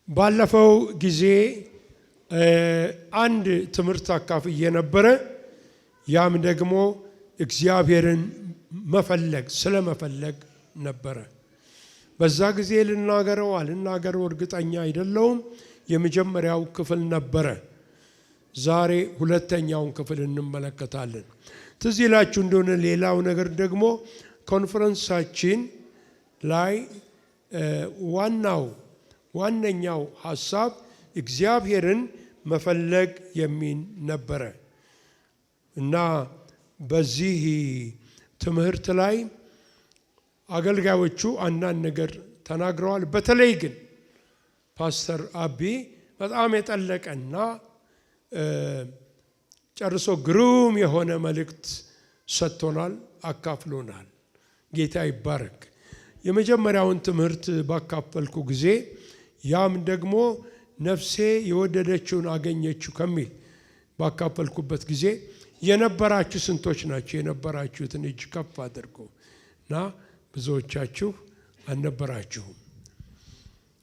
ባለፈው ጊዜ አንድ ትምህርት አካፍዬ ነበረ። ያም ደግሞ እግዚአብሔርን መፈለግ ስለመፈለግ ነበረ። በዛ ጊዜ ልናገረው አልናገረው እርግጠኛ አይደለሁም። የመጀመሪያው ክፍል ነበረ። ዛሬ ሁለተኛውን ክፍል እንመለከታለን። ትዝ ይላችሁ እንደሆነ ሌላው ነገር ደግሞ ኮንፈረንሳችን ላይ ዋነኛው ሐሳብ እግዚአብሔርን መፈለግ የሚል ነበረ እና በዚህ ትምህርት ላይ አገልጋዮቹ አንዳንድ ነገር ተናግረዋል። በተለይ ግን ፓስተር አቢ በጣም የጠለቀና ጨርሶ ግሩም የሆነ መልእክት ሰጥቶናል፣ አካፍሎናል። ጌታ ይባረክ። የመጀመሪያውን ትምህርት ባካፈልኩ ጊዜ ያም ደግሞ ነፍሴ የወደደችውን አገኘችው ከሚል ባካፈልኩበት ጊዜ የነበራችሁ ስንቶች ናቸው? የነበራችሁትን እጅ ከፍ አድርጎ እና ብዙዎቻችሁ አልነበራችሁም።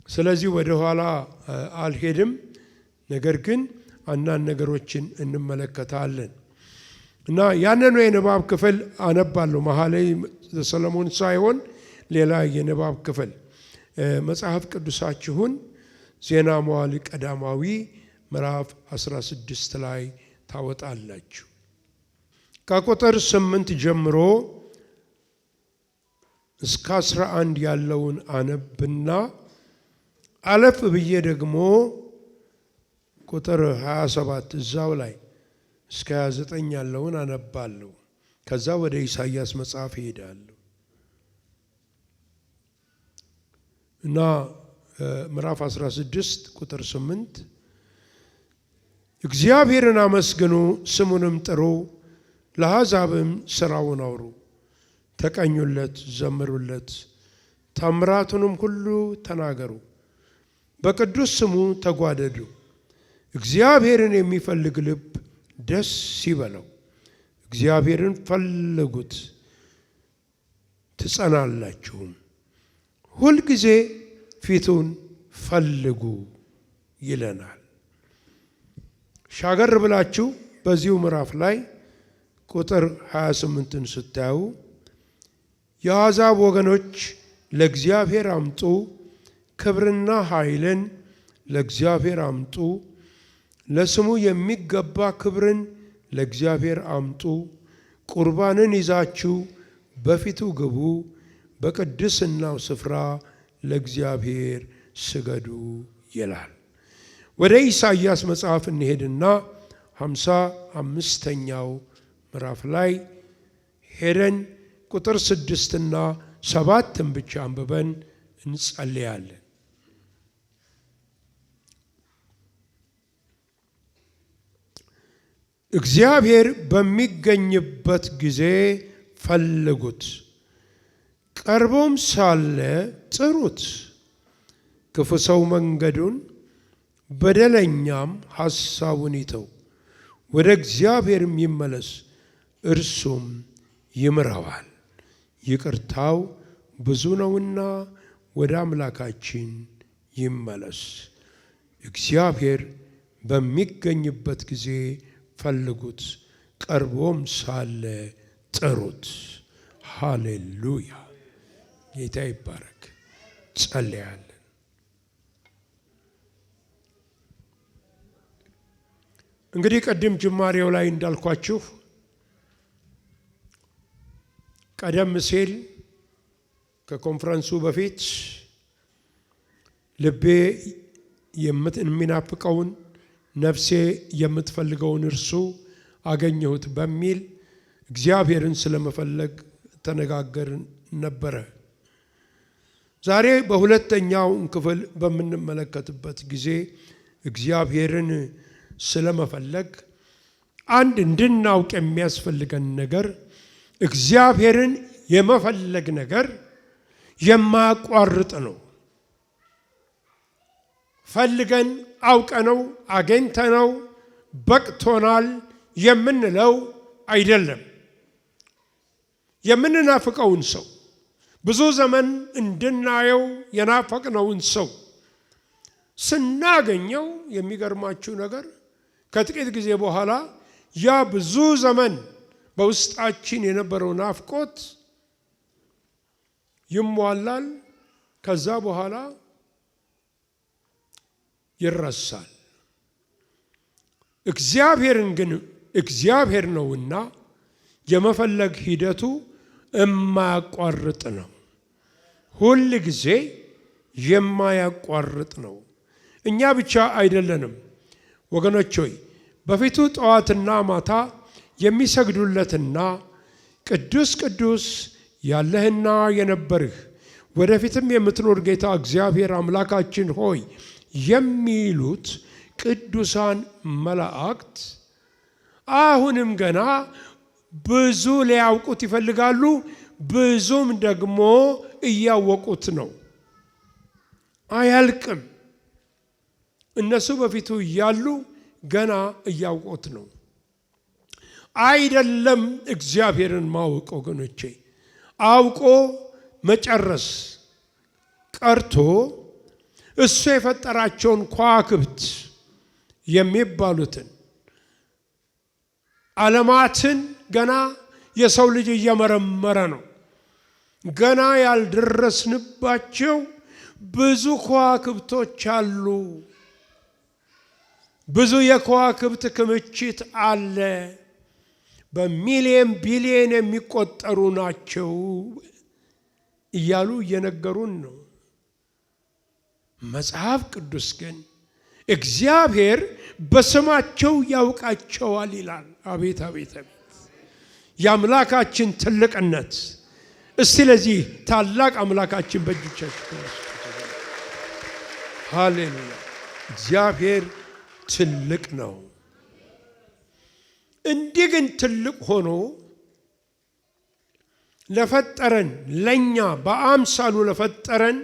ስለዚህ ወደ ኋላ አልሄድም። ነገር ግን አንዳንድ ነገሮችን እንመለከታለን እና ያንኑ የንባብ ክፍል አነባለሁ። መኃልየ ሰሎሞን ሳይሆን ሌላ የንባብ ክፍል መጽሐፍ ቅዱሳችሁን ዜና መዋዕል ቀዳማዊ ምዕራፍ 16 ላይ ታወጣላችሁ። ከቁጥር 8 ጀምሮ እስከ 11 ያለውን አነብና አለፍ ብዬ ደግሞ ቁጥር 27 እዛው ላይ እስከ 29 ያለውን አነባለሁ። ከዛ ወደ ኢሳይያስ መጽሐፍ እሄዳለሁ እና ምዕራፍ 16 ቁጥር 8 እግዚአብሔርን አመስግኑ፣ ስሙንም ጥሩ፣ ለአሕዛብም ሥራውን አውሩ፣ ተቀኙለት፣ ዘምሩለት፣ ታምራቱንም ሁሉ ተናገሩ፣ በቅዱስ ስሙ ተጓደዱ። እግዚአብሔርን የሚፈልግ ልብ ደስ ይበለው። እግዚአብሔርን ፈልጉት ትጸናላችሁም። ሁልጊዜ ፊቱን ፈልጉ ይለናል። ሻገር ብላችሁ በዚሁ ምዕራፍ ላይ ቁጥር 28ን ስታዩ የአሕዛብ ወገኖች ለእግዚአብሔር አምጡ፣ ክብርና ኃይልን ለእግዚአብሔር አምጡ፣ ለስሙ የሚገባ ክብርን ለእግዚአብሔር አምጡ፣ ቁርባንን ይዛችሁ በፊቱ ግቡ፣ በቅድስናው ስፍራ ለእግዚአብሔር ስገዱ ይላል። ወደ ኢሳይያስ መጽሐፍ እንሄድና 55ኛው ምዕራፍ ላይ ሄደን ቁጥር 6ና 7ን ብቻ አንብበን እንጸልያለን። እግዚአብሔር በሚገኝበት ጊዜ ፈልጉት፣ ቀርቦም ሳለ ጥሩት። ክፉ ሰው መንገዱን በደለኛም ሐሳቡን ይተው፣ ወደ እግዚአብሔርም ይመለስ፣ እርሱም ይምረዋል። ይቅርታው ብዙ ነውና ወደ አምላካችን ይመለስ። እግዚአብሔር በሚገኝበት ጊዜ ፈልጉት፣ ቀርቦም ሳለ ጥሩት። ሃሌሉያ! ጌታ ይባረክ። ጸልያለን። እንግዲህ ቀደም ጅማሬው ላይ እንዳልኳችሁ ቀደም ሲል ከኮንፈረንሱ በፊት ልቤ የሚናፍቀውን ነፍሴ የምትፈልገውን እርሱ አገኘሁት በሚል እግዚአብሔርን ስለመፈለግ ተነጋገርን ነበረ። ዛሬ በሁለተኛው ክፍል በምንመለከትበት ጊዜ እግዚአብሔርን ስለመፈለግ አንድ እንድናውቅ የሚያስፈልገን ነገር እግዚአብሔርን የመፈለግ ነገር የማያቋርጥ ነው። ፈልገን አውቀነው አገኝተነው በቅቶናል የምንለው አይደለም። የምንናፍቀውን ሰው ብዙ ዘመን እንድናየው የናፈቅነውን ሰው ስናገኘው የሚገርማችሁ ነገር ከጥቂት ጊዜ በኋላ ያ ብዙ ዘመን በውስጣችን የነበረው ናፍቆት ይሟላል። ከዛ በኋላ ይረሳል። እግዚአብሔርን ግን እግዚአብሔር ነውና የመፈለግ ሂደቱ የማያቋርጥ ነው። ሁል ጊዜ የማያቋርጥ ነው። እኛ ብቻ አይደለንም ወገኖች ሆይ፣ በፊቱ ጠዋትና ማታ የሚሰግዱለትና ቅዱስ ቅዱስ ያለህና የነበርህ ወደፊትም የምትኖር ጌታ እግዚአብሔር አምላካችን ሆይ የሚሉት ቅዱሳን መላእክት አሁንም ገና ብዙ ሊያውቁት ይፈልጋሉ። ብዙም ደግሞ እያወቁት ነው። አያልቅም። እነሱ በፊቱ እያሉ ገና እያወቁት ነው። አይደለም እግዚአብሔርን ማወቅ ወገኖቼ፣ አውቆ መጨረስ ቀርቶ እሱ የፈጠራቸውን ከዋክብት የሚባሉትን ዓለማትን ገና የሰው ልጅ እየመረመረ ነው። ገና ያልደረስንባቸው ብዙ ከዋክብቶች አሉ። ብዙ የከዋክብት ክምችት አለ። በሚሊየን ቢሊየን የሚቆጠሩ ናቸው እያሉ እየነገሩን ነው። መጽሐፍ ቅዱስ ግን እግዚአብሔር በስማቸው ያውቃቸዋል ይላል። አቤት አቤት አቤት የአምላካችን ትልቅነት! እስቲ ለዚህ ታላቅ አምላካችን በእጆቻችን ሃሌሉያ! እግዚአብሔር ትልቅ ነው። እንዲህ ግን ትልቅ ሆኖ ለፈጠረን ለኛ በአምሳሉ ለፈጠረን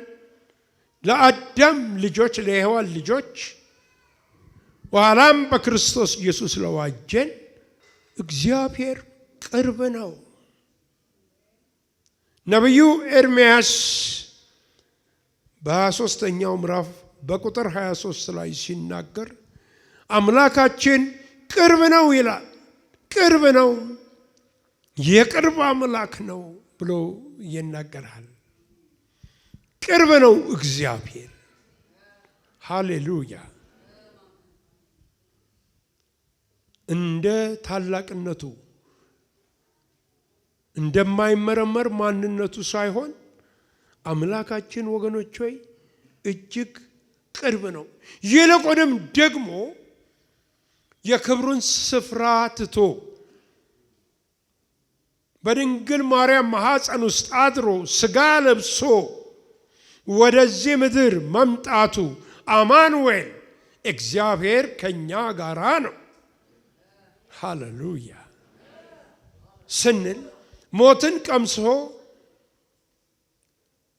ለአዳም ልጆች ለሔዋን ልጆች ኋላም በክርስቶስ ኢየሱስ ለዋጀን እግዚአብሔር ቅርብ ነው። ነቢዩ ኤርምያስ በ23ኛው ምዕራፍ በቁጥር 23 ላይ ሲናገር አምላካችን ቅርብ ነው ይላል። ቅርብ ነው፣ የቅርብ አምላክ ነው ብሎ ይናገራል። ቅርብ ነው እግዚአብሔር። ሃሌሉያ! እንደ ታላቅነቱ እንደማይመረመር ማንነቱ ሳይሆን አምላካችን ወገኖች ሆይ እጅግ ቅርብ ነው። ይልቁንም ደግሞ የክብሩን ስፍራ ትቶ በድንግል ማርያም ማኅፀን ውስጥ አድሮ ሥጋ ለብሶ ወደዚህ ምድር መምጣቱ አማኑኤል እግዚአብሔር ከኛ ጋራ ነው ሃሌሉያ ስንል ሞትን ቀምሶ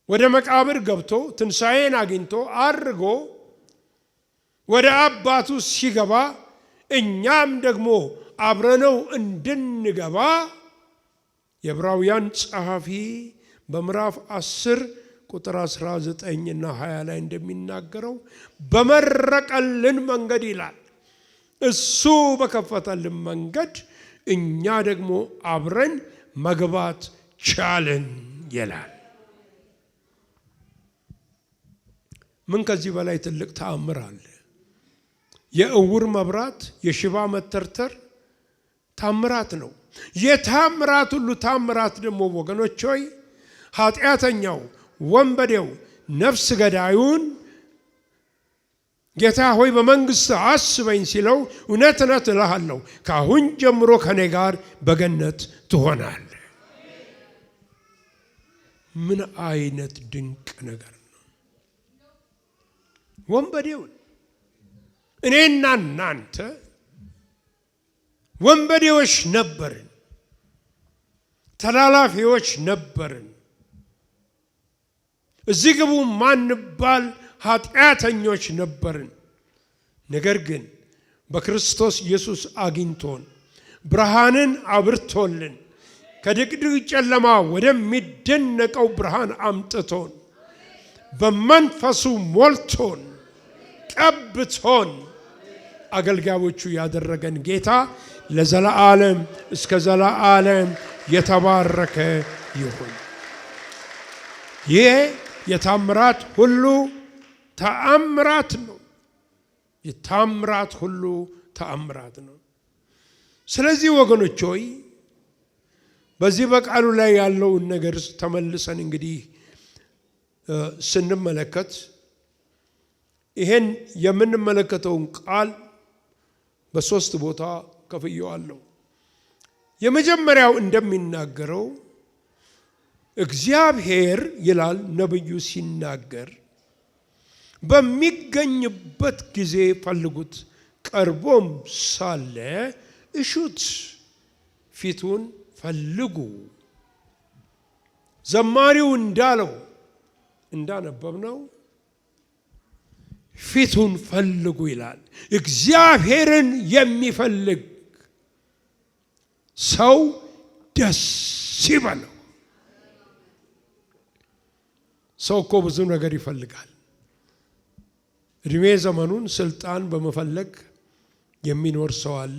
ወደ መቃብር ገብቶ ትንሣኤን አግኝቶ አርጎ ወደ አባቱ ሲገባ እኛም ደግሞ አብረነው እንድንገባ የዕብራውያን ጸሐፊ በምዕራፍ 10 ቁጥር 19 እና 20 ላይ እንደሚናገረው በመረቀልን መንገድ ይላል። እሱ በከፈተልን መንገድ እኛ ደግሞ አብረን መግባት ቻልን ይላል። ምን ከዚህ በላይ ትልቅ ተአምር አለ? የእውር መብራት፣ የሽባ መተርተር ታምራት ነው። የታምራት ሁሉ ታምራት ደግሞ ወገኖች ሆይ ኃጢአተኛው ወንበዴው ነፍስ ገዳዩን ጌታ ሆይ በመንግስት አስበኝ ሲለው እውነት እውነት እልሃለሁ ከአሁን ጀምሮ ከኔ ጋር በገነት ትሆናለህ። ምን አይነት ድንቅ ነገር ነው! ወንበዴውን እኔና እናንተ ወንበዴዎች ነበርን፣ ተላላፊዎች ነበርን፣ እዚህ ግቡ ማንባል ኃጢአተኞች ነበርን። ነገር ግን በክርስቶስ ኢየሱስ አግኝቶን ብርሃንን አብርቶልን ከድቅድቅ ጨለማ ወደሚደነቀው ብርሃን አምጥቶን በመንፈሱ ሞልቶን ቀብቶን አገልጋዮቹ ያደረገን ጌታ ለዘላለም እስከ ዘላለም የተባረከ ይሁን። ይህ የታምራት ሁሉ ተአምራት ነው። የታምራት ሁሉ ተአምራት ነው። ስለዚህ ወገኖች ሆይ በዚህ በቃሉ ላይ ያለውን ነገር ተመልሰን እንግዲህ ስንመለከት ይሄን የምንመለከተውን ቃል በሶስት ቦታ ከፍየዋለሁ። የመጀመሪያው እንደሚናገረው እግዚአብሔር ይላል ነብዩ ሲናገር በሚገኝበት ጊዜ ፈልጉት፣ ቀርቦም ሳለ እሹት፣ ፊቱን ፈልጉ። ዘማሪው እንዳለው እንዳነበብነው ፊቱን ፈልጉ ይላል። እግዚአብሔርን የሚፈልግ ሰው ደስ ይበለው። ሰው እኮ ብዙ ነገር ይፈልጋል። እድሜ ዘመኑን ስልጣን በመፈለግ የሚኖር ሰው አለ።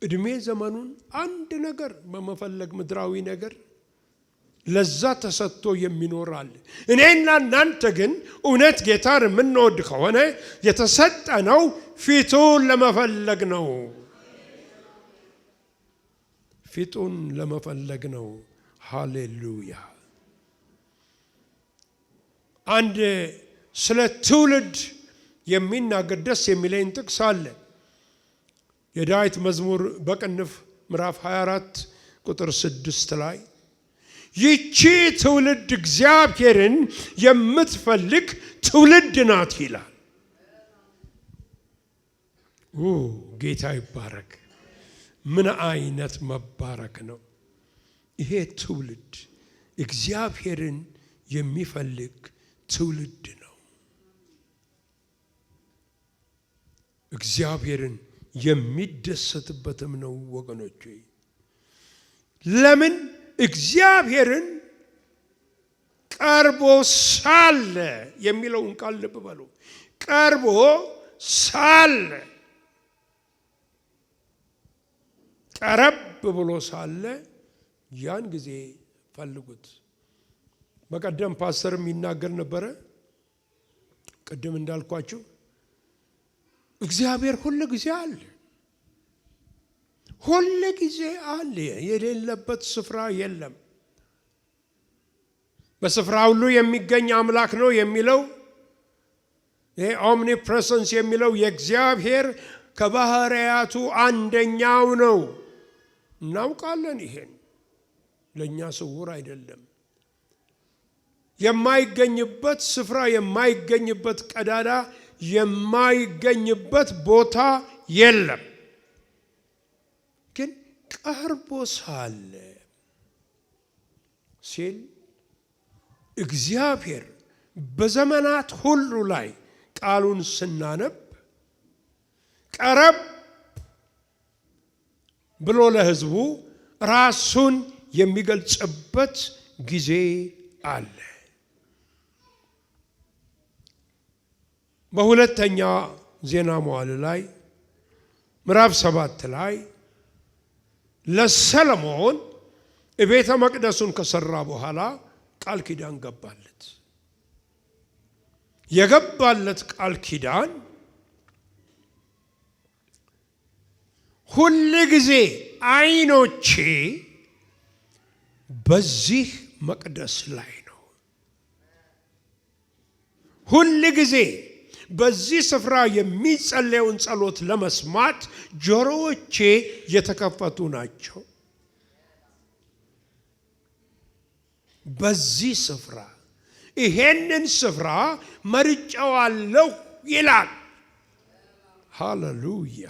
እድሜ ዘመኑን አንድ ነገር በመፈለግ ምድራዊ ነገር ለዛ ተሰጥቶ የሚኖር አለ። እኔና እናንተ ግን እውነት ጌታን የምንወድ ከሆነ የተሰጠነው ፊቱን ለመፈለግ ነው። ፊቱን ለመፈለግ ነው። ሃሌሉያ። አንድ ስለ ትውልድ የሚናገር ደስ የሚለኝ ጥቅስ አለ። የዳዊት መዝሙር በቅንፍ ምዕራፍ 24 ቁጥር 6 ላይ ይቺ ትውልድ እግዚአብሔርን የምትፈልግ ትውልድ ናት ይላል። ጌታ ይባረክ። ምን አይነት መባረክ ነው! ይሄ ትውልድ እግዚአብሔርን የሚፈልግ ትውልድ ነው። እግዚአብሔርን የሚደሰትበትም ነው ወገኖቼ። ለምን? እግዚአብሔርን ቀርቦ ሳለ የሚለውን ቃል ልብ በሉ። ቀርቦ ሳለ፣ ቀረብ ብሎ ሳለ ያን ጊዜ ፈልጉት። በቀደም ፓስተርም ይናገር ነበረ። ቅድም እንዳልኳችሁ እግዚአብሔር ሁሉ ጊዜ አለ። ሁሉ ጊዜ አለ። የሌለበት ስፍራ የለም። በስፍራ ሁሉ የሚገኝ አምላክ ነው የሚለው ይሄ ኦምኒ ፕሬዘንስ የሚለው የእግዚአብሔር ከባህሪያቱ አንደኛው ነው። እናውቃለን። ይሄን ለኛ ስውር አይደለም። የማይገኝበት ስፍራ፣ የማይገኝበት ቀዳዳ፣ የማይገኝበት ቦታ የለም። ግን ቀርቦ ሳለ ሲል እግዚአብሔር በዘመናት ሁሉ ላይ ቃሉን ስናነብ ቀረብ ብሎ ለሕዝቡ ራሱን የሚገልጽበት ጊዜ አለ። በሁለተኛ ዜና መዋዕል ላይ ምዕራፍ 7 ላይ ለሰሎሞን ቤተ መቅደሱን ከሰራ በኋላ ቃል ኪዳን ገባለት። የገባለት ቃል ኪዳን ሁል ጊዜ ዓይኖቼ በዚህ መቅደስ ላይ ነው፣ ሁል ጊዜ በዚህ ስፍራ የሚጸለየውን ጸሎት ለመስማት ጆሮዎቼ የተከፈቱ ናቸው። በዚህ ስፍራ ይሄንን ስፍራ መርጬዋለሁ ይላል። ሃሌሉያ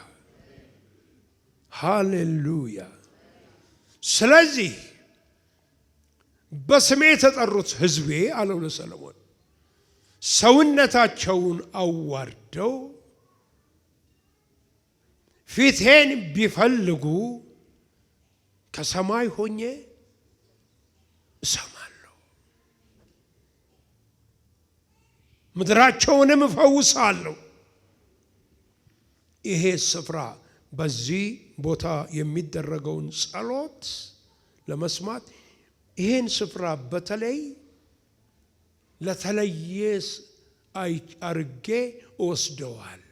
ሃሌሉያ። ስለዚህ በስሜ የተጠሩት ሕዝቤ አለው ለሰሎሞን ሰውነታቸውን አዋርደው ፊቴን ቢፈልጉ ከሰማይ ሆኜ እሰማለሁ። ምድራቸውንም እፈውሳለሁ። ይሄ ስፍራ በዚህ ቦታ የሚደረገውን ጸሎት ለመስማት ይሄን ስፍራ በተለይ ለተለየ አርጌ ወስደዋለሁ።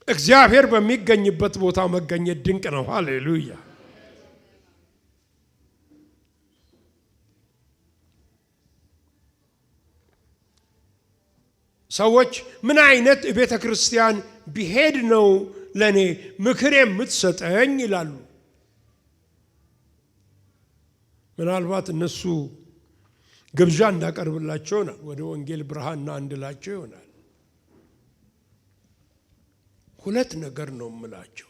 እግዚአብሔር በሚገኝበት ቦታ መገኘት ድንቅ ነው። ሃሌሉያ። ሰዎች ምን አይነት ቤተ ክርስቲያን ቢሄድ ነው ለኔ ምክር የምትሰጠኝ ይላሉ። ምናልባት እነሱ ግብዣ እንዳቀርብላቸው ነው ወደ ወንጌል ብርሃንና እንድላቸው ይሆናል። ሁለት ነገር ነው የምላቸው።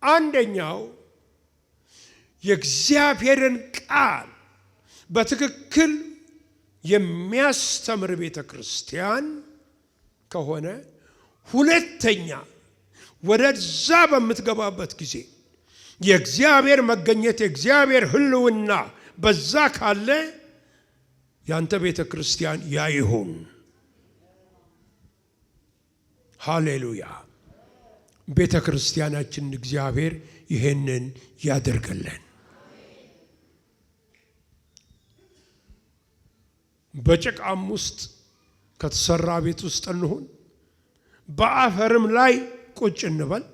አንደኛው የእግዚአብሔርን ቃል በትክክል የሚያስተምር ቤተ ክርስቲያን ከሆነ፣ ሁለተኛ ወደዛ በምትገባበት ጊዜ የእግዚአብሔር መገኘት የእግዚአብሔር ሕልውና በዛ ካለ ያንተ ቤተ ክርስቲያን ያ ይሁን። ሃሌሉያ። ቤተ ክርስቲያናችን እግዚአብሔር ይሄንን ያደርገልን። በጭቃም ውስጥ ከተሰራ ቤት ውስጥ እንሁን፣ በአፈርም ላይ ቁጭ እንበል፣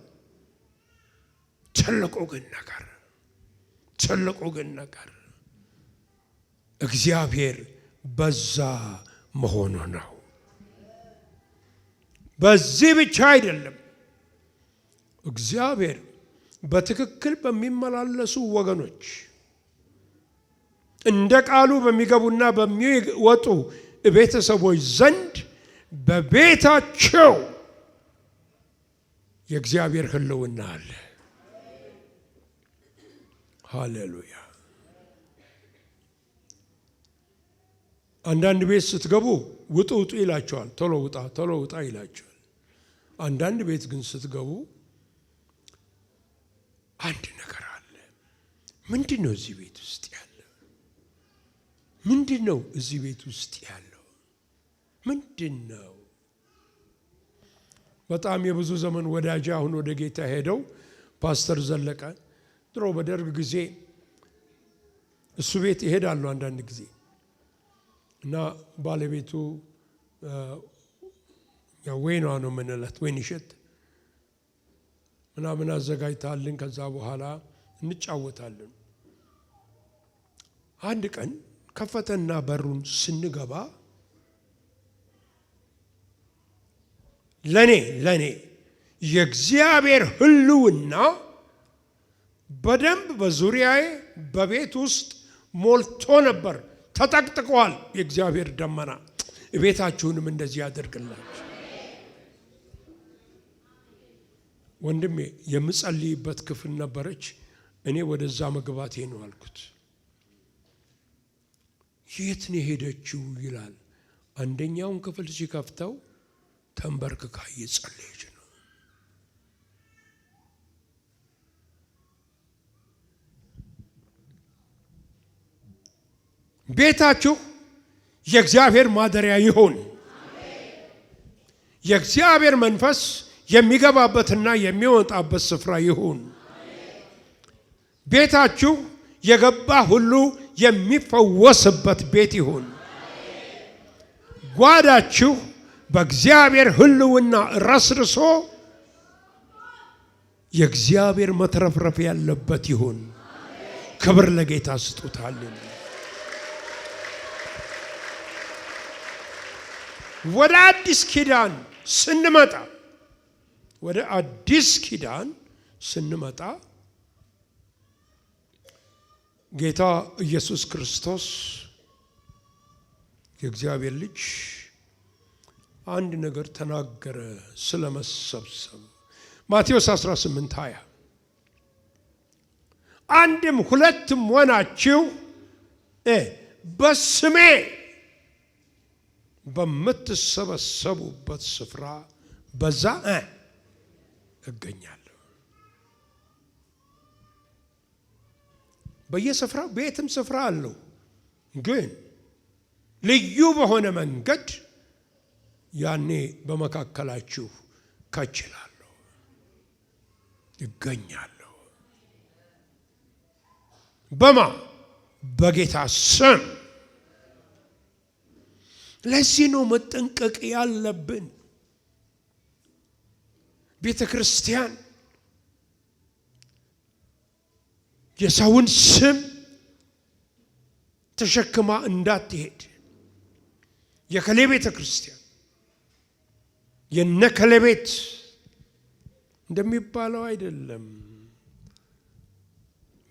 ትልቁ ግን ነገር እግዚአብሔር በዛ መሆኑ ነው። በዚህ ብቻ አይደለም። እግዚአብሔር በትክክል በሚመላለሱ ወገኖች እንደ ቃሉ በሚገቡና በሚወጡ ቤተሰቦች ዘንድ በቤታቸው የእግዚአብሔር ሕልውና አለ። ሃሌሉያ። አንዳንድ ቤት ስትገቡ ውጡ ይላቸዋል። ቶሎ ውጣ ይላቸዋል። አንዳንድ ቤት ግን ስትገቡ አንድ ነገር አለ። ምንድነው እዚህ ቤት ውስጥ ያለው? ምንድነው እዚህ ቤት ውስጥ ያለው? ምንድነው? በጣም የብዙ ዘመን ወዳጅ አሁን ወደ ጌታ ሄደው ፓስተር ዘለቀ ድሮ በደርግ ጊዜ እሱ ቤት ይሄዳሉ አንዳንድ ጊዜ እና ባለቤቱ ወይኗ ነው የምንላት ወይንሸት ምናምን አዘጋጅታልን ከዛ በኋላ እንጫወታለን። አንድ ቀን ከፈተና በሩን ስንገባ ለኔ የእግዚአብሔር ሕልውና በደንብ በዙሪያዬ በቤት ውስጥ ሞልቶ ነበር። ተጠቅጥቋል። የእግዚአብሔር ደመና ቤታችሁንም እንደዚህ ያደርግላችሁ። ወንድሜ የምጸልይበት ክፍል ነበረች። እኔ ወደዛ መግባቴ ነው አልኩት። የት ነው ሄደችው ይላል። አንደኛውን ክፍል ሲከፍተው ተንበርክካ እየጸለየች ነው። ቤታችሁ የእግዚአብሔር ማደሪያ ይሁን። የእግዚአብሔር መንፈስ የሚገባበትና የሚወጣበት ስፍራ ይሁን። ቤታችሁ የገባ ሁሉ የሚፈወስበት ቤት ይሁን። ጓዳችሁ በእግዚአብሔር ሕልውና ረስርሶ የእግዚአብሔር መትረፍረፍ ያለበት ይሁን። ክብር ለጌታ ስጡታልን። ወደ አዲስ ኪዳን ስንመጣ ጌታ ኢየሱስ ክርስቶስ የእግዚአብሔር ልጅ አንድ ነገር ተናገረ ስለመሰብሰብ። ማቴዎስ 18:20 አንድም ሁለትም ሆናችሁ በስሜ በምትሰበሰቡበት ስፍራ በዛ እገኛለሁ። በየስፍራው ቤትም ስፍራ አለው፣ ግን ልዩ በሆነ መንገድ ያኔ በመካከላችሁ ከችላለሁ ይገኛለሁ። በጌታ ስም። ለዚህ ነው መጠንቀቅ ያለብን። ቤተ ክርስቲያን የሰውን ስም ተሸክማ እንዳትሄድ። የከሌ ቤተ ክርስቲያን የነከሌ ቤት እንደሚባለው አይደለም።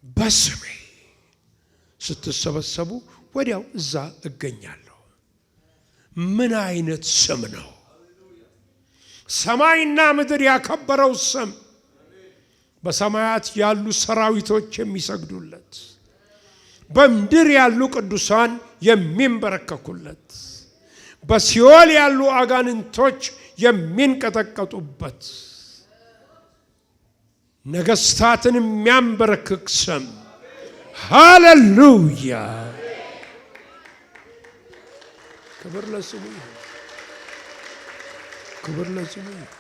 በስሜ ስትሰበሰቡ ወዲያው እዛ እገኛለሁ። ምን አይነት ስም ነው? ሰማይና ምድር ያከበረው ስም፣ በሰማያት ያሉ ሰራዊቶች የሚሰግዱለት፣ በምድር ያሉ ቅዱሳን የሚንበረከኩለት፣ በሲኦል ያሉ አጋንንቶች የሚንቀጠቀጡበት፣ ነገስታትን የሚያንበረክክ ስም። ሃሌሉያ! ክብር ለስሙ ይሁን። ክብር ለስሙ ይሁን።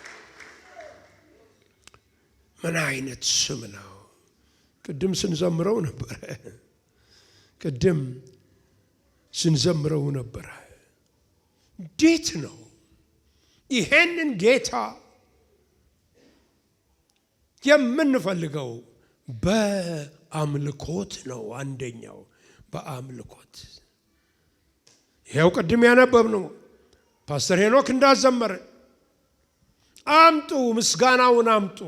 ምን አይነት ስም ነው? ቅድም ስንዘምረው ነበረ። እንዴት ነው ይሄንን ጌታ የምንፈልገው? በአምልኮት ነው። አንደኛው በአምልኮት። ይሄው ቅድም ያነበብነው ፓስተር ሄኖክ እንዳዘመረ አምጡ፣ ምስጋናውን አምጡ፣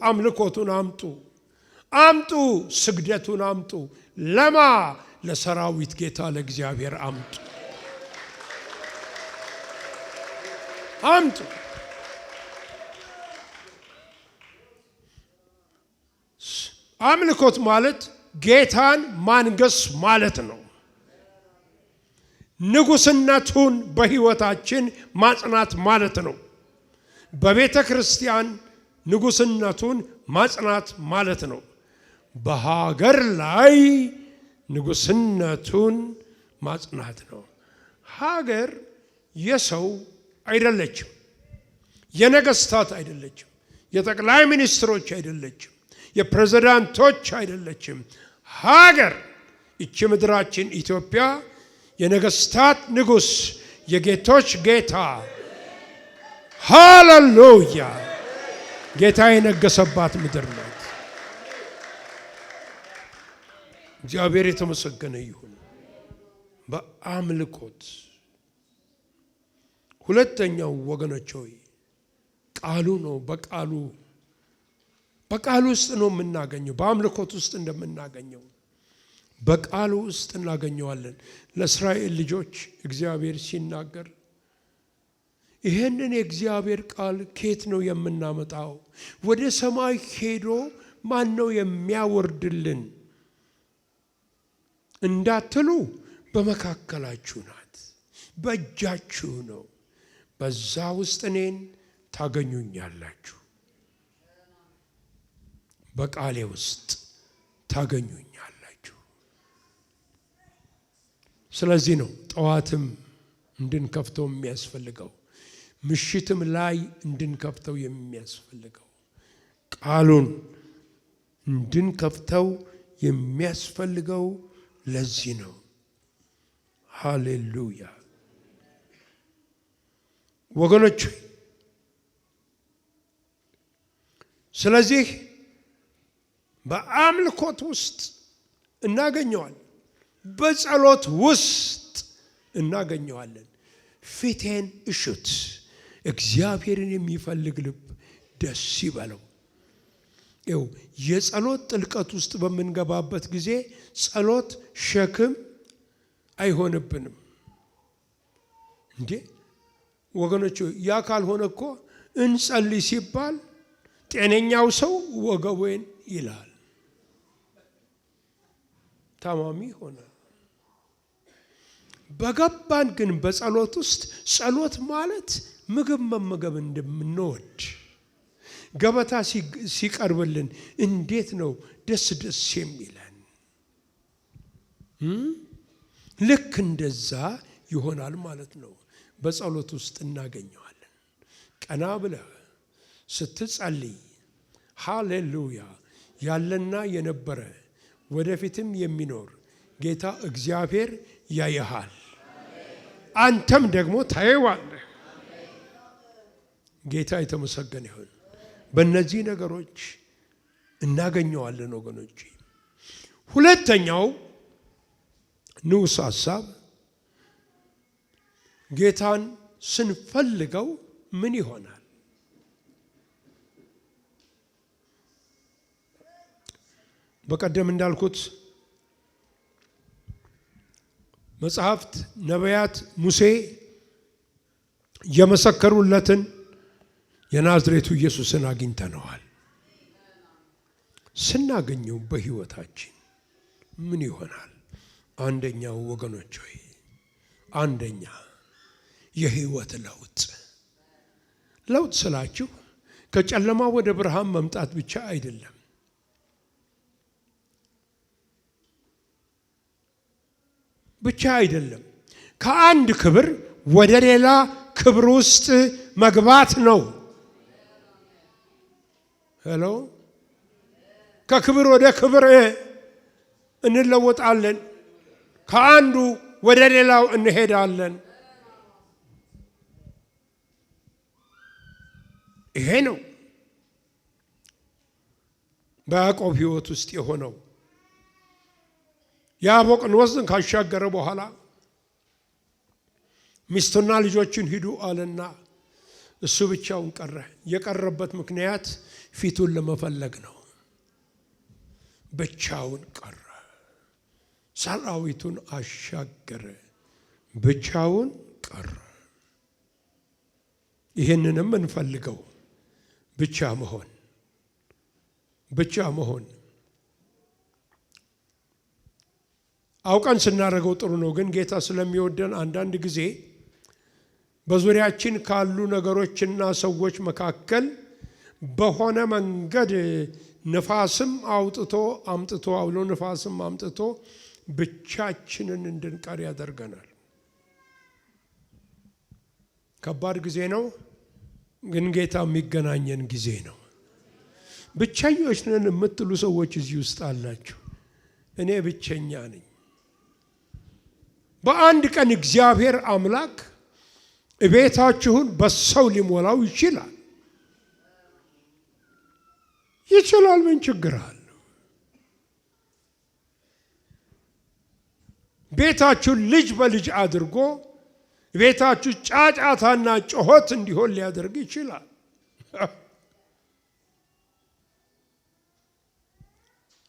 አምልኮቱን አምጡ፣ ስግደቱን አምጡ። ለማ ለሰራዊት ጌታ ለእግዚአብሔር አምጡ። አምልኮት ማለት ጌታን ማንገስ ማለት ነው። ንጉስነቱን በህይወታችን ማጽናት ማለት ነው። በቤተ ክርስቲያን ንጉስነቱን ማጽናት ማለት ነው። በሀገር ላይ ንጉስነቱን ማጽናት ነው። ሀገር የሰው አይደለችም፣ የነገስታት አይደለችም፣ የጠቅላይ ሚኒስትሮች አይደለችም፣ የፕሬዝዳንቶች አይደለችም። ሀገር እቺ ምድራችን ኢትዮጵያ የነገስታት ንጉስ የጌቶች ጌታ ሃሌሉያ ጌታ የነገሰባት ምድር ናት። እግዚአብሔር የተመሰገነ ይሁን። በአምልኮት ሁለተኛው ወገኖች ሆይ ቃሉ ነው። በቃሉ ውስጥ ነው የምናገኘው። በአምልኮት ውስጥ እንደምናገኘው በቃሉ ውስጥ እናገኘዋለን። ለእስራኤል ልጆች እግዚአብሔር ሲናገር ይሄንን የእግዚአብሔር ቃል ከየት ነው የምናመጣው? ወደ ሰማይ ሄዶ ማን ነው የሚያወርድልን እንዳትሉ በመካከላችሁ ናት፣ በእጃችሁ ነው። በዛ ውስጥ እኔን ታገኙኛላችሁ፣ በቃሌ ውስጥ ታገኙኛላችሁ። ስለዚህ ነው ጠዋትም እንድንከፍተው የሚያስፈልገው፣ ምሽትም ላይ እንድንከፍተው የሚያስፈልገው፣ ቃሉን እንድንከፍተው የሚያስፈልገው ለዚህ ነው። ሃሌሉያ ወገኖች። ስለዚህ በአምልኮት ውስጥ እናገኘዋለን፣ በጸሎት ውስጥ እናገኘዋለን። ፊቴን እሹት፣ እግዚአብሔርን የሚፈልግ ልብ ደስ ይበለው። ይኸው የጸሎት ጥልቀት ውስጥ በምንገባበት ጊዜ ጸሎት ሸክም አይሆንብንም። እንዴ ወገኖች፣ ያ ካልሆነ እኮ እንጸልይ ሲባል ጤነኛው ሰው ወገቤን ይላል፣ ታማሚ ሆነ። በገባን ግን በጸሎት ውስጥ ጸሎት ማለት ምግብ መመገብ እንደምንወድ ገበታ ሲቀርብልን እንዴት ነው ደስ የሚለን? ልክ እንደዛ ይሆናል ማለት ነው። በጸሎት ውስጥ እናገኘዋለን። ቀና ብለህ ስትጸልይ ሃሌሉያ ያለና የነበረ ወደፊትም የሚኖር ጌታ እግዚአብሔር ያይሃል፣ አንተም ደግሞ ታየዋለህ። ጌታ የተመሰገነ ይሁን። በእነዚህ ነገሮች እናገኘዋለን ወገኖች። ሁለተኛው ንዑስ ሐሳብ ጌታን ስንፈልገው ምን ይሆናል? በቀደም እንዳልኩት መጽሐፍት ነቢያት ሙሴ የመሰከሩለትን የናዝሬቱ ኢየሱስን አግኝተነዋል። ስናገኘው በሕይወታችን ምን ይሆናል? አንደኛው ወገኖች ሆይ አንደኛ የሕይወት ለውጥ ስላችሁ ከጨለማ ወደ ብርሃን መምጣት ብቻ አይደለም። ከአንድ ክብር ወደ ሌላ ክብር ውስጥ መግባት ነው። ሄሎ ከክብር ወደ ክብር እንለወጣለን። ከአንዱ ወደ ሌላው እንሄዳለን። ይሄ ነው በያዕቆብ ሕይወት ውስጥ የሆነው። ያዕቆብን ወንዝን ካሻገረ በኋላ ሚስቱና ልጆችን ሂዱ አለና እሱ ብቻውን ቀረ። የቀረበት ምክንያት ፊቱን ለመፈለግ ነው። ብቻውን ቀረ። ሰራዊቱን አሻገረ፣ ብቻውን ቀረ። ይህንንም እንፈልገው። ብቻ መሆን አውቀን ስናደርገው ጥሩ ነው። ግን ጌታ ስለሚወደን አንዳንድ ጊዜ በዙሪያችን ካሉ ነገሮችና ሰዎች መካከል በሆነ መንገድ ንፋስም አምጥቶ አውሎ ንፋስም አምጥቶ ብቻችንን እንድንቀር ያደርገናል። ከባድ ጊዜ ነው፣ ግን ጌታ የሚገናኘን ጊዜ ነው። ብቸኞች ነን የምትሉ ሰዎች እዚህ ውስጥ አላችሁ። እኔ ብቸኛ ነኝ። በአንድ ቀን እግዚአብሔር አምላክ ቤታችሁን በሰው ሊሞላው ይችላል። ምን ችግር አለው? ቤታችሁን ልጅ በልጅ አድርጎ ቤታችሁ ጫጫታና ጩኸት እንዲሆን ሊያደርግ ይችላል።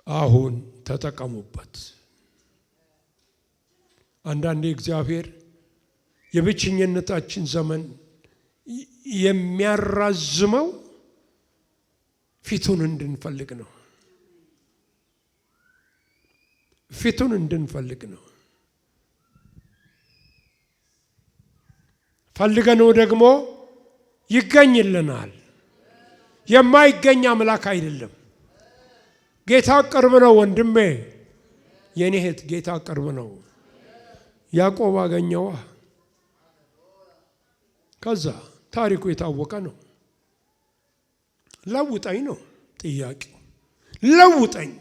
አሁን ተጠቀሙበት። አንዳንዴ እግዚአብሔር የብቸኝነታችን ዘመን የሚያራዝመው ፊቱን እንድንፈልግ ነው። ፈልገነው ደግሞ ይገኝልናል። የማይገኝ አምላክ አይደለም። ጌታ ቅርብ ነው ወንድሜ፣ የኔ እህት፣ ጌታ ቅርብ ነው። ያዕቆብ አገኘዋ። ከዛ ታሪኩ የታወቀ ነው። ለውጠኝ ነው ጥያቄው። ለውጠኝ።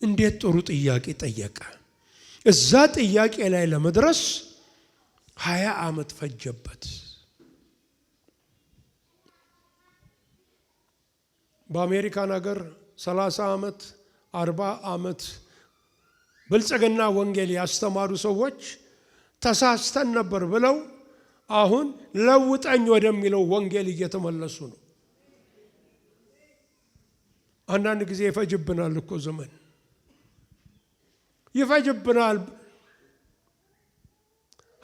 እንዴት ጥሩ ጥያቄ ጠየቀ። እዛ ጥያቄ ላይ ለመድረስ 20 ዓመት ፈጀበት። በአሜሪካን ሀገር 30 ዓመት 40 ዓመት ብልጽግና ወንጌል ያስተማሩ ሰዎች ተሳስተን ነበር ብለው አሁን ለውጠኝ ወደሚለው ወንጌል እየተመለሱ ነው። አንዳንድ ጊዜ ይፈጅብናል እኮ ዘመን ይፈጅብናል።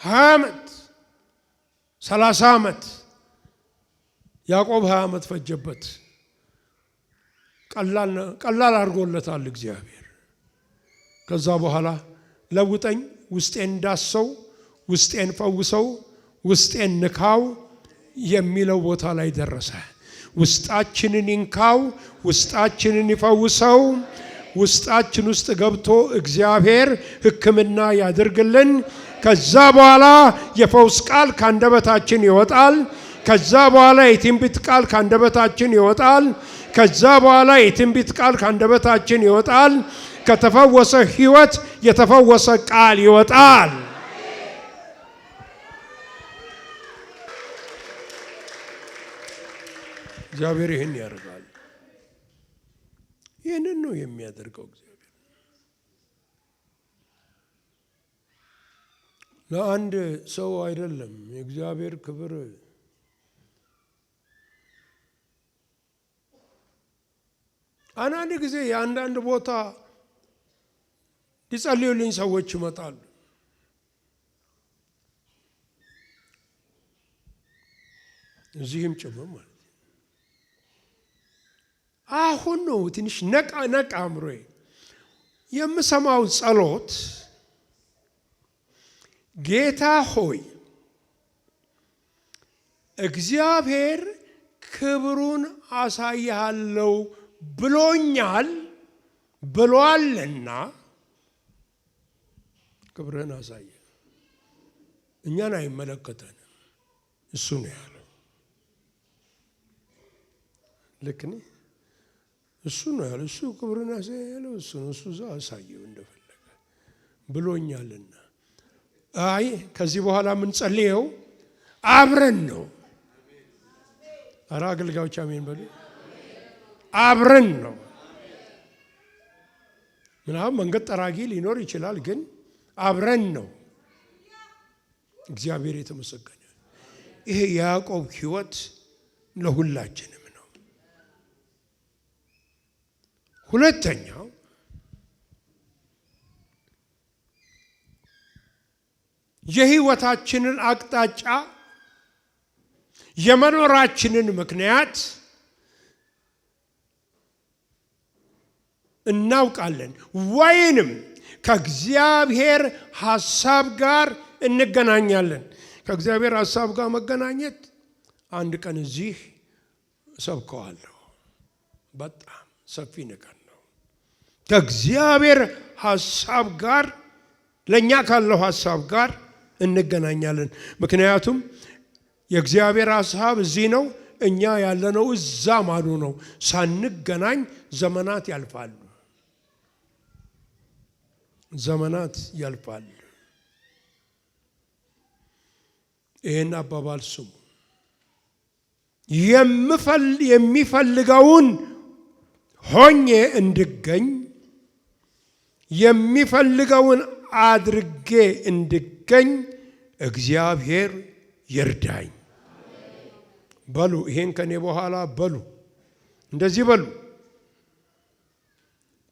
20 ዓመት 30 ዓመት ያዕቆብ 20 ዓመት ፈጀበት። ቀላል አድርጎለታል እግዚአብሔር። ከዛ በኋላ ለውጠኝ፣ ውስጤን ዳሰው፣ ውስጤን ፈውሰው፣ ውስጤን ንካው የሚለው ቦታ ላይ ደረሰ። ውስጣችንን ይንካው፣ ውስጣችንን ይፈውሰው፣ ውስጣችን ውስጥ ገብቶ እግዚአብሔር ሕክምና ያድርግልን። ከዛ በኋላ የፈውስ ቃል ካንደበታችን ይወጣል። ከዛ በኋላ የትንቢት ቃል ካንደበታችን ይወጣል። ከዛ በኋላ የትንቢት ቃል ካንደበታችን ይወጣል። ከተፈወሰ ሕይወት የተፈወሰ ቃል ይወጣል። እግዚአብሔር ይህን ያደርጋል። ይህንን ነው የሚያደርገው እግዚአብሔር። ለአንድ ሰው አይደለም የእግዚአብሔር ክብር አንዳንድ ጊዜ የአንዳንድ ቦታ ሊጸልዩልኝ ሰዎች ይመጣሉ። እዚህም ጭምር ማለት አሁን ነው ትንሽ ነቃ አምሮዬ የምሰማው ጸሎት ጌታ ሆይ እግዚአብሔር ክብሩን አሳይሃለሁ ብሎኛል ብሏልና ክብርን አሳየ። እኛን አይመለከተንም፣ እሱ ነው ያለው። ልክ ነኝ። እሱ ነው ያለው። እሱ ክብርን አሳየው። እሱ ነው እሱ አሳየው እንደፈለገ ብሎኛልና። አይ ከዚህ በኋላ ምን ጸልየው አብረን ነው። ኧረ አገልጋዮች አሜን በሉ። አብረን ነው። ምናምን መንገድ ጠራጊ ሊኖር ይችላል፣ ግን አብረን ነው። እግዚአብሔር የተመሰገነ። ይሄ የያዕቆብ ሕይወት ለሁላችንም ነው። ሁለተኛው የሕይወታችንን አቅጣጫ የመኖራችንን ምክንያት እናውቃለን ወይንም ከእግዚአብሔር ሐሳብ ጋር እንገናኛለን። ከእግዚአብሔር ሐሳብ ጋር መገናኘት አንድ ቀን እዚህ ሰብከዋለሁ። በጣም ሰፊ ነገር ነው። ከእግዚአብሔር ሐሳብ ጋር ለእኛ ካለው ሐሳብ ጋር እንገናኛለን። ምክንያቱም የእግዚአብሔር ሐሳብ እዚህ ነው፣ እኛ ያለነው እዛ ማዶ ነው። ሳንገናኝ ዘመናት ያልፋሉ። ዘመናት ያልፋል። ይህን አባባል ስሙ። የሚፈልገውን ሆኜ እንድገኝ፣ የሚፈልገውን አድርጌ እንድገኝ እግዚአብሔር ይርዳኝ። በሉ ይሄን ከኔ በኋላ በሉ፣ እንደዚህ በሉ።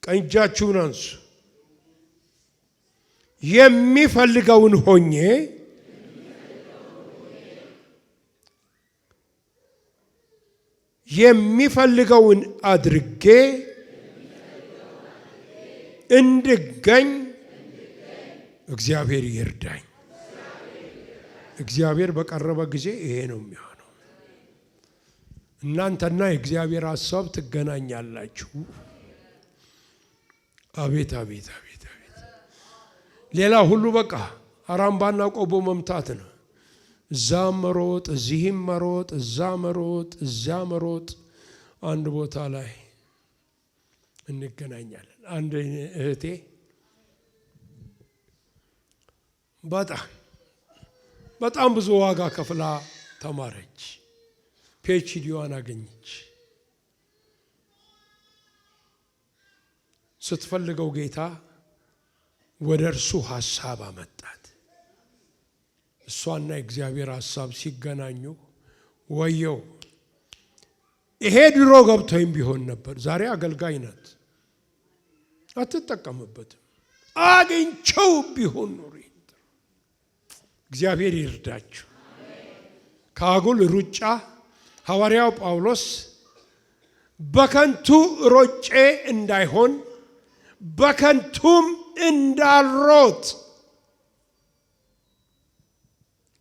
ቀኝ እጃችሁን አንሱ። የሚፈልገውን ሆኜ የሚፈልገውን አድርጌ እንድገኝ እግዚአብሔር ይርዳኝ። እግዚአብሔር በቀረበ ጊዜ ይሄ ነው የሚሆነው። እናንተና የእግዚአብሔር ሐሳብ ትገናኛላችሁ። አቤት አቤት አቤት! ሌላ ሁሉ በቃ አራምባና ቆቦ መምታት ነው። እዛም መሮጥ፣ እዚህም መሮጥ፣ እዛ መሮጥ፣ እዛ መሮጥ። አንድ ቦታ ላይ እንገናኛለን። አንድ እህቴ በጣም ብዙ ዋጋ ከፍላ ተማረች። ፒኤችዲዋን አገኘች። ስትፈልገው ጌታ ወደ እርሱ ሐሳብ አመጣት። እሷና የእግዚአብሔር ሐሳብ ሲገናኙ ወየው! ይሄ ድሮ ገብቶኝ ቢሆን ነበር። ዛሬ አገልጋይ ናት፣ አትጠቀምበትም። አግኝቸው ቢሆን ኖሮ። እግዚአብሔር ይርዳችሁ ከአጉል ሩጫ። ሐዋርያው ጳውሎስ በከንቱ ሮጬ እንዳይሆን በከንቱም እንዳልሮጥ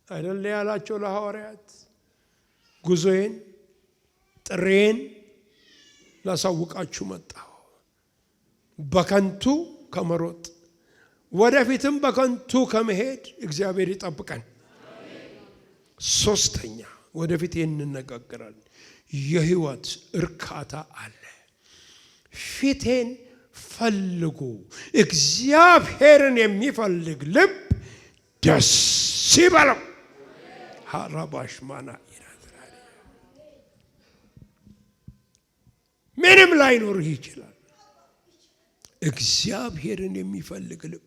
አይደል ያላቸው ለሐዋርያት። ጉዞዬን ጥሬን ላሳውቃችሁ መጣሁ። በከንቱ ከመሮጥ ወደፊትም በከንቱ ከመሄድ እግዚአብሔር ይጠብቀን። ሶስተኛ ወደፊት እንነጋገራለን። የህይወት እርካታ አለ። ፊቴን ፈልጉ። እግዚአብሔርን የሚፈልግ ልብ ደስ ይበለው። ሀራባሽ ማና ይራራል። ምንም ላይኖርህ ይችላል። እግዚአብሔርን የሚፈልግ ልብ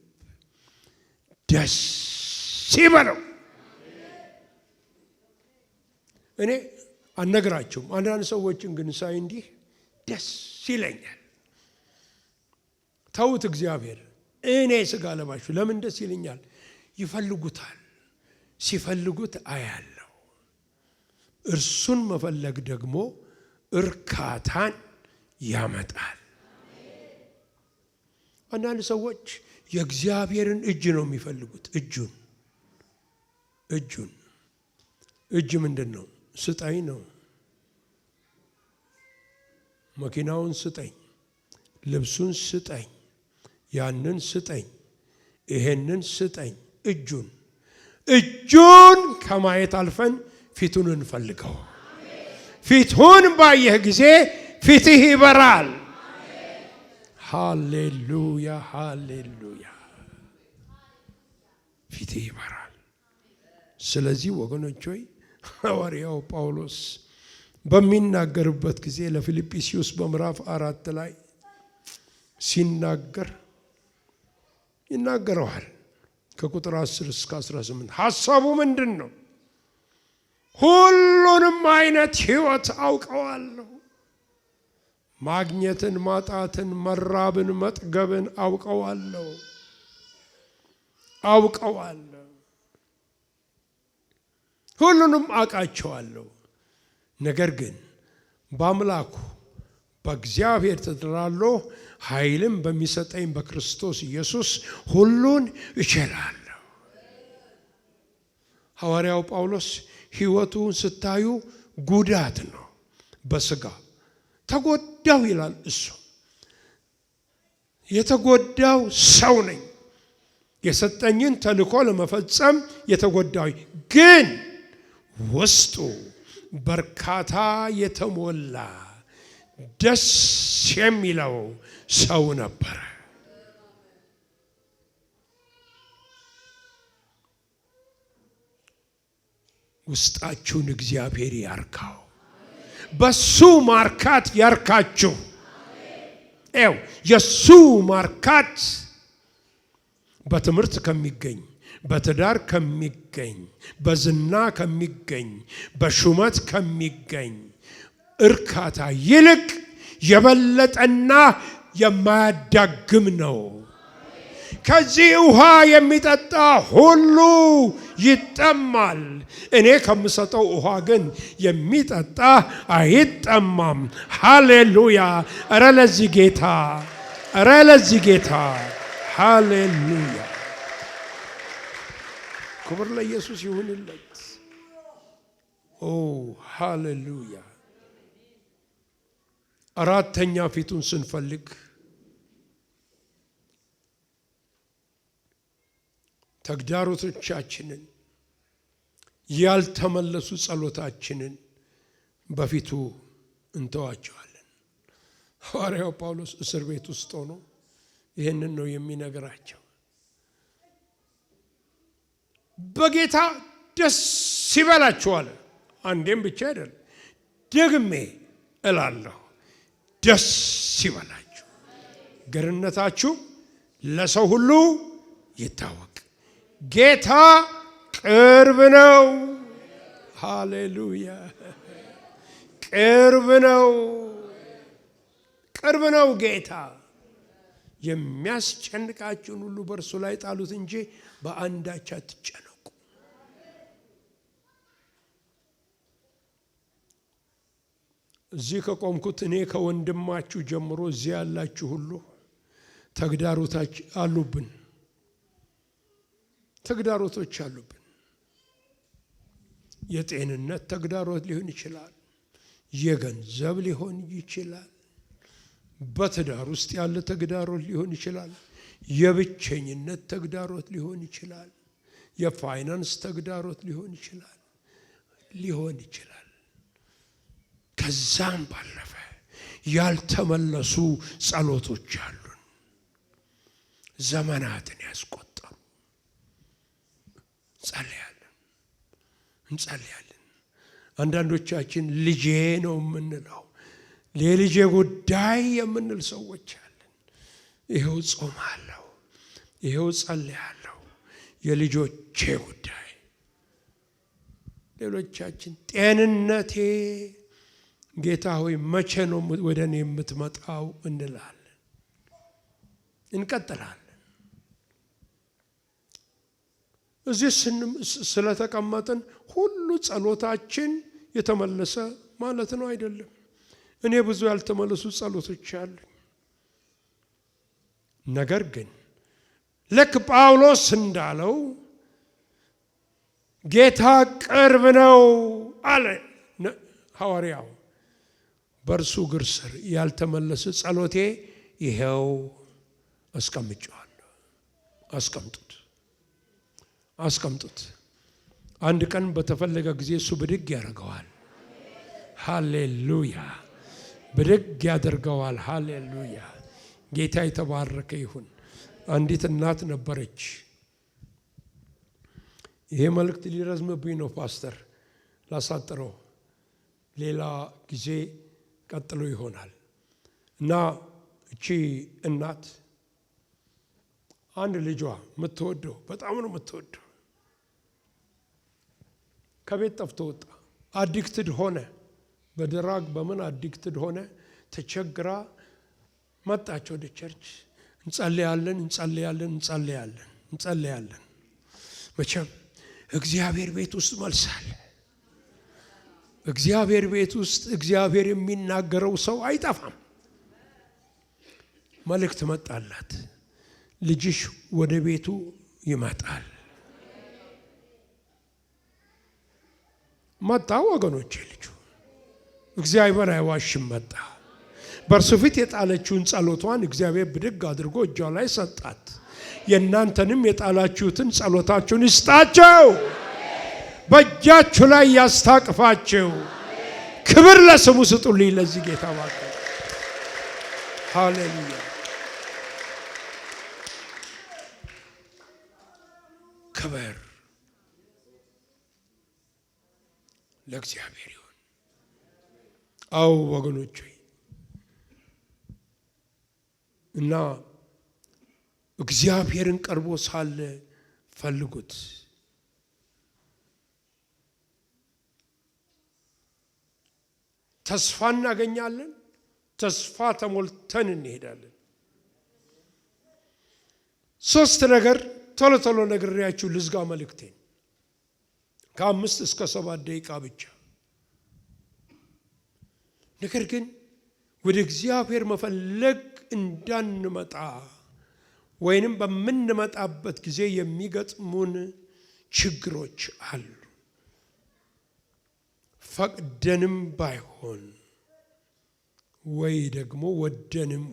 ደስ ይበለው። እኔ አልነግራቸውም። አንዳንድ ሰዎችን ግን ሳይ እንዲህ ደስ ይለኛል። ተውት እግዚአብሔር። እኔ ስጋ ለባሹ ለምን ደስ ይለኛል? ይፈልጉታል። ሲፈልጉት አያለው። እርሱን መፈለግ ደግሞ እርካታን ያመጣል። አንዳንድ ሰዎች የእግዚአብሔርን እጅ ነው የሚፈልጉት። እጅ ምንድን ነው? ስጠኝ ነው። መኪናውን ስጠኝ፣ ልብሱን ስጠኝ፣ ያንን ስጠኝ፣ ይሄንን ስጠኝ። እጁን ከማየት አልፈን ፊቱን እንፈልገው። ፊቱን ባየህ ጊዜ ፊትህ ይበራል። ሃሌሉያ ሃሌሉያ። ፊትህ ይበራል። ስለዚህ ወገኖች ሆይ ሐዋርያው ጳውሎስ በሚናገርበት ጊዜ ለፊልጵስዩስ በምዕራፍ 4 ላይ ሲናገር ይናገረዋል። ከቁጥር 10 እስከ 18 ሐሳቡ ምንድን ነው? ሁሉንም አይነት ህይወት አውቀዋለሁ። ማግኘትን፣ ማጣትን፣ መራብን፣ መጥገብን አውቀዋለሁ። ሁሉንም አውቃቸዋለሁ። ነገር ግን በአምላኩ በእግዚአብሔር ተደላሎ ኃይልም በሚሰጠኝ በክርስቶስ ኢየሱስ ሁሉን እችላለሁ። ሐዋርያው ጳውሎስ ህይወቱን ስታዩ ጉዳት ነው። በስጋ ተጎዳው ይላል። እሱ የተጎዳው ሰው ነኝ፣ የሰጠኝን ተልእኮ ለመፈጸም የተጎዳው፣ ግን ውስጡ በርካታ የተሞላ ደስ የሚለው ሰው ነበረ። ውስጣችሁን እግዚአብሔር ያርካው። በሱ ማርካት ያርካችሁ። የሱ ማርካት በትምህርት ከሚገኝ፣ በትዳር ከሚገኝ፣ በዝና ከሚገኝ፣ በሹመት ከሚገኝ እርካታ ይልቅ የበለጠና የማያዳግም ነው። ከዚህ ውሃ የሚጠጣ ሁሉ ይጠማል። እኔ ከምሰጠው ውሃ ግን የሚጠጣ አይጠማም። ሃሌሉያ! እረ ለዚህ ጌታ ሃሌሉያ! ክብር ለኢየሱስ ይሁንለት። ሃሌሉያ! አራተኛ ፊቱን ስንፈልግ ተግዳሮቶቻችንን፣ ያልተመለሱ ጸሎታችንን በፊቱ እንተዋቸዋለን። ሐዋርያው ጳውሎስ እስር ቤት ውስጥ ሆኖ ይህንን ነው የሚነግራቸው። በጌታ ደስ ይበላችሁ አለ። አንዴም ብቻ አይደለም፣ ደግሜ እላለሁ ደስ ይበላችሁ፣ ገርነታችሁ ለሰው ሁሉ ይታወቅ፣ ጌታ ቅርብ ነው። ሃሌሉያ! ቅርብ ነው ጌታ። የሚያስጨንቃችሁን ሁሉ በእርሱ ላይ ጣሉት እንጂ በአንዳች አትጨነቁ። እዚህ ከቆምኩት እኔ ከወንድማችሁ ጀምሮ እዚህ ያላችሁ ሁሉ ተግዳሮቶች አሉብን። የጤንነት ተግዳሮት ሊሆን ይችላል። የገንዘብ ሊሆን ይችላል። በትዳር ውስጥ ያለ ተግዳሮት ሊሆን ይችላል። የብቸኝነት ተግዳሮት ሊሆን ይችላል። የፋይናንስ ተግዳሮት ሊሆን ይችላል። ከዛም ባለፈ ያልተመለሱ ጸሎቶች አሉን፣ ዘመናትን ያስቆጠሩ። እንጸልያለን። አንዳንዶቻችን ልጄ ነው የምንለው፣ ለልጄ ጉዳይ የምንል ሰዎች አለን። ይሄው ጾማለሁ፣ ይሄው ጸልያለሁ፣ የልጆቼ ጉዳይ። ሌሎቻችን ጤንነቴ፣ ጌታ ሆይ መቼ ነው ወደ እኔ የምትመጣው እንላለን። እንቀጥላለን። እዚህ ስለተቀመጥን ሁሉ ጸሎታችን የተመለሰ ማለት ነው አይደለም። እኔ ብዙ ያልተመለሱ ጸሎቶች አሉ። ነገር ግን ልክ ጳውሎስ እንዳለው ጌታ ቅርብ ነው አለ ሐዋርያው። በእርሱ እግር ስር ያልተመለሰ ጸሎቴ ይሄው አስቀምጬዋለሁ። አስቀምጡት። አንድ ቀን በተፈለገ ጊዜ እሱ ብድግ ያደርገዋል። ሃሌሉያ! ብድግ ያደርገዋል። ሃሌሉያ! ጌታ የተባረከ ይሁን። አንዲት እናት ነበረች። ይሄ መልእክት ሊረዝምብኝ ነው ፓስተር፣ ላሳጥረው፣ ሌላ ጊዜ ቀጥሎ ይሆናል። እና እቺ እናት አንድ ልጇ የምትወደው በጣም ነው የምትወደው፣ ከቤት ጠፍቶ ወጣ። አዲክትድ ሆነ፣ በድራግ በምን አዲክትድ ሆነ። ተቸግራ መጣች ወደ ቸርች። እንጸልያለን። መቼም እግዚአብሔር ቤት ውስጥ መልሳል። እግዚአብሔር ቤት ውስጥ እግዚአብሔር የሚናገረው ሰው አይጠፋም። መልእክት መጣላት፣ ልጅሽ ወደ ቤቱ ይመጣል። መጣ ወገኖቼ፣ ልጁ እግዚአብሔር አይዋሽም። መጣ። በእርሱ ፊት የጣለችውን ጸሎቷን እግዚአብሔር ብድግ አድርጎ እጇ ላይ ሰጣት። የእናንተንም የጣላችሁትን ጸሎታችሁን ይስጣቸው፣ በእጃችሁ ላይ ያስታቅፋቸው። ክብር ለስሙ ስጡልኝ ለዚህ ጌታ ባክ። ሃሌሉያ! ክብር ለእግዚአብሔር ይሁን። አው ወገኖች እና እግዚአብሔርን ቀርቦ ሳለ ፈልጉት። ተስፋ እናገኛለን። ተስፋ ተሞልተን እንሄዳለን። ሶስት ነገር ቶሎ ነግሬያችሁ ልዝጋ መልእክቴን። ከ5 እስከ 7 ደቂቃ ብቻ። ነገር ግን ወደ እግዚአብሔር መፈለግ እንዳንመጣ ወይንም በምንመጣበት ጊዜ የሚገጥሙን ችግሮች አሉ። ፈቅደንም ባይሆን ወይ ደግሞ ወደንም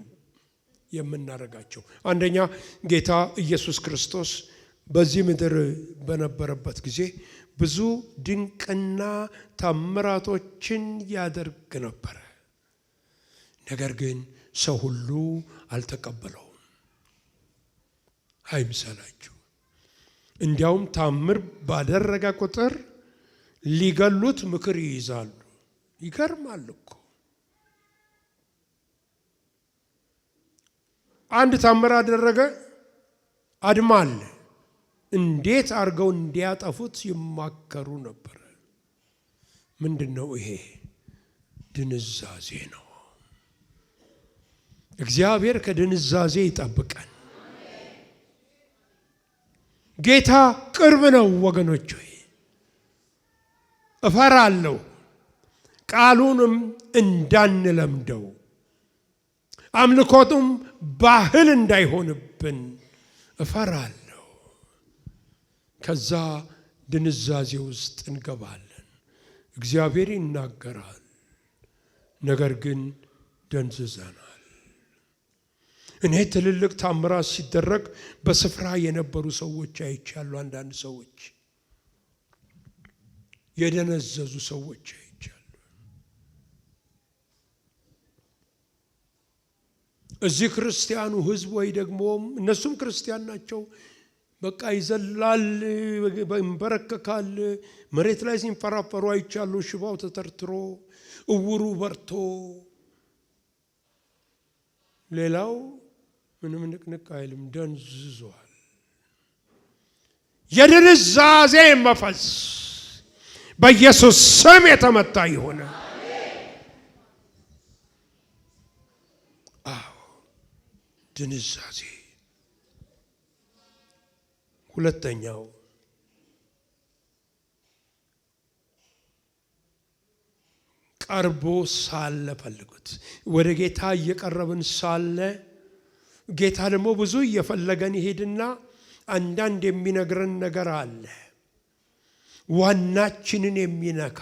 የምናደርጋቸው። አንደኛ ጌታ ኢየሱስ ክርስቶስ በዚህ ምድር በነበረበት ጊዜ ብዙ ድንቅና ታምራቶችን ያደርግ ነበር። ነገር ግን ሰው ሁሉ አልተቀበለውም። አይምሰላችሁ። እንዲያውም ታምር ባደረገ ቁጥር ሊገሉት ምክር ይይዛሉ። ይገርማል እኮ። አንድ ታምር አደረገ፣ አድማ አለ። እንዴት አድርገው እንዲያጠፉት ይማከሩ ነበር። ምንድነው ይሄ? ድንዛዜ ነው። እግዚአብሔር ከድንዛዜ ይጠብቀን። ጌታ ቅርብ ነው ወገኖች ሆይ። እፈራለሁ ቃሉንም እንዳንለምደው፣ አምልኮቱም ባህል እንዳይሆንብን እፈራለሁ። ከዛ ድንዛዜ ውስጥ እንገባለን። እግዚአብሔር ይናገራል፣ ነገር ግን ደንዝዘናል። እኔ ትልልቅ ታምራት ሲደረግ በስፍራ የነበሩ ሰዎች አይቻሉ። አንዳንድ ሰዎች የደነዘዙ ሰዎች አይቻሉ። እዚህ ክርስቲያኑ ሕዝብ ወይ ደግሞ እነሱም ክርስቲያን ናቸው፣ በቃ ይዘላል፣ ይንበረከካል፣ መሬት ላይ ሲንፈራፈሩ አይቻሉ። ሽባው ተተርትሮ እውሩ በርቶ ሌላው ምንም ንቅንቅ አይልም፣ ደንዝዟል። የድንዛዜ መንፈስ በኢየሱስ ስም የተመታ ይሆነ። አዎ ድንዛዜ። ሁለተኛው ቀርቦ ሳለ ፈልጉት። ወደ ጌታ እየቀረብን ሳለ ጌታ ደግሞ ብዙ እየፈለገን ይሄድና አንዳንድ የሚነግረን ነገር አለ፣ ዋናችንን የሚነካ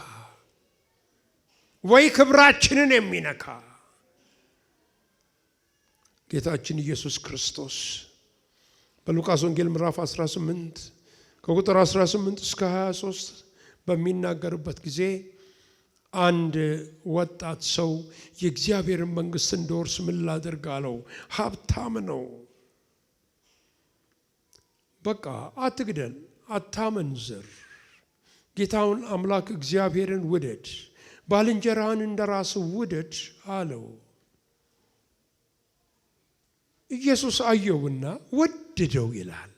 ወይ ክብራችንን የሚነካ። ጌታችን ኢየሱስ ክርስቶስ በሉቃስ ወንጌል ምዕራፍ 18 ከቁጥር 18 እስከ 23 በሚናገርበት ጊዜ አንድ ወጣት ሰው የእግዚአብሔርን መንግሥት እንድወርስ ምን ላድርግ አለው። ሀብታም ነው። በቃ አትግደል፣ አታመንዝር፣ ጌታውን አምላክ እግዚአብሔርን ውደድ፣ ባልንጀራህን እንደራስህ ውደድ አለው። ኢየሱስ አየውና ወደደው ይላል።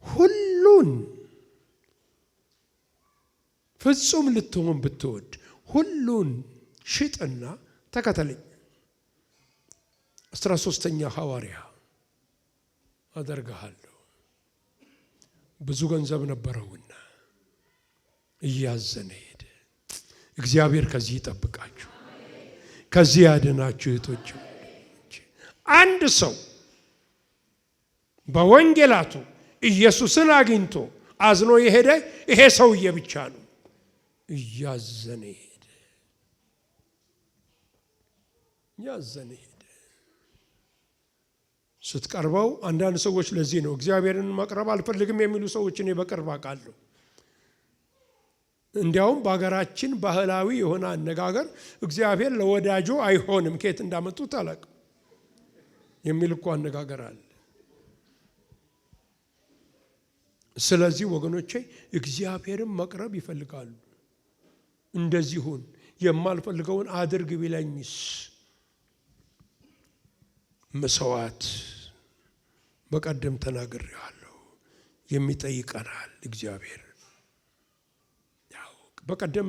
ሁሉን ፍጹም ልትሆን ብትወድ ሁሉን ሽጥና ተከተለኝ። 13ኛ ሐዋርያ አደርግሃለሁ። ብዙ ገንዘብ ነበረውና እያዘነ ሄደ። እግዚአብሔር ከዚህ ይጠብቃችሁ፣ ከዚህ ያድናችሁ እህቶች። አንድ ሰው በወንጌላቱ ኢየሱስን አግኝቶ አዝኖ የሄደ ይሄ ሰውዬ ብቻ ነው። እያዘነ ሄደ፣ ያዘነ ሄደ። ስትቀርበው አንዳንድ ሰዎች ለዚህ ነው እግዚአብሔርን መቅረብ አልፈልግም የሚሉ ሰዎች እኔ በቅርብ አውቃለሁ። እንዲያውም በሀገራችን ባህላዊ የሆነ አነጋገር እግዚአብሔር ለወዳጆ አይሆንም፣ ከየት እንዳመጡት አላውቅም የሚል እኮ አነጋገር አለ። ስለዚህ ወገኖቼ እግዚአብሔርን መቅረብ ይፈልጋሉ። እንደዚሁን የማልፈልገውን አድርግ ቢለኝስ? መስዋዕት በቀደም ተናግሬዋለሁ፣ የሚጠይቀናል እግዚአብሔር። ያው በቀደም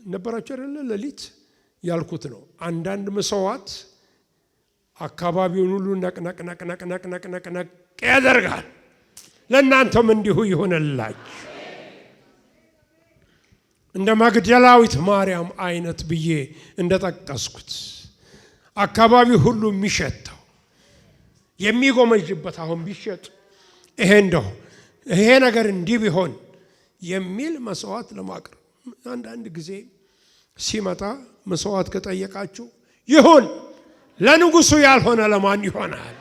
ነበራችሁ አይደለ? ሌሊት ያልኩት ነው። አንዳንድ መስዋዕት አካባቢውን ሁሉ ነቅነቅ ያደርጋል። ለእናንተም እንዲሁ ይሆንላችሁ። እንደ መግደላዊት ማርያም አይነት ብዬ እንደጠቀስኩት አካባቢ ሁሉ የሚሸተው የሚጎመጅበት አሁን ቢሸጥ ይሄ እንደው ይሄ ነገር እንዲህ ቢሆን የሚል መስዋዕት ለማቅረብ አንዳንድ ጊዜ ሲመጣ መስዋዕት ከጠየቃችሁ ይሁን፣ ለንጉሱ ያልሆነ ለማን ይሆናል?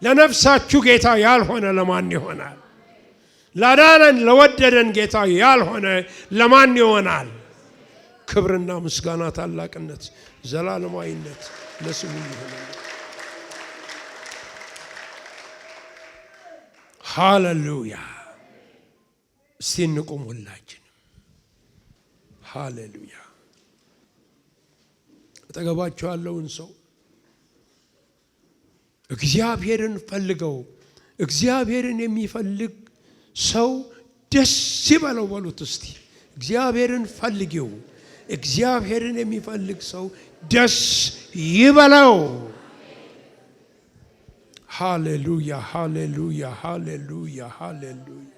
ለነፍሳችሁ ጌታ ያልሆነ ለማን ይሆናል? ላዳነን ለወደደን ጌታ ያልሆነ ለማን ይሆናል? ክብርና ምስጋና ታላቅነት ዘላለማዊነት ለስሙ ይሁን። ሃሌሉያ። እስቲ እንቁም ሁላችንም። ሃሌሉያ። አጠገባችሁ ያለውን ሰው እግዚአብሔርን ፈልገው፣ እግዚአብሔርን የሚፈልግ ሰው ደስ ይበለው በሉት እስቲ። እግዚአብሔርን ፈልጊው። እግዚአብሔርን የሚፈልግ ሰው ደስ ይበለው። ሃሌሉያ፣ ሃሌሉያ፣ ሃሌሉያ፣ ሃሌሉያ።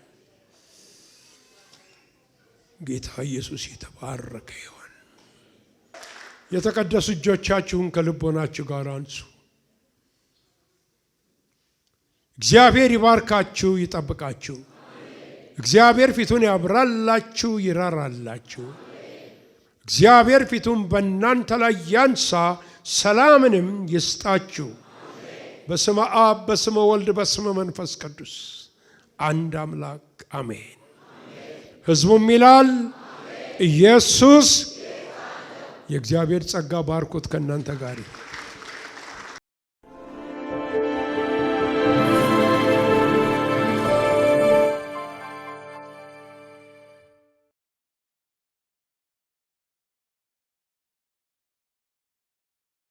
ጌታ ኢየሱስ የተባረከ ይሁን። የተቀደሱ እጆቻችሁን ከልቦናችሁ ጋር አንሱ። እግዚአብሔር ይባርካችሁ፣ ይጠብቃችሁ። እግዚአብሔር ፊቱን ያብራላችሁ፣ ይራራላችሁ። እግዚአብሔር ፊቱን በእናንተ ላይ ያንሳ፣ ሰላምንም ይስጣችሁ። በስመ አብ በስመ ወልድ በስመ መንፈስ ቅዱስ አንድ አምላክ አሜን። ሕዝቡም ይላል ኢየሱስ የእግዚአብሔር ጸጋ ባርኮት ከእናንተ ጋር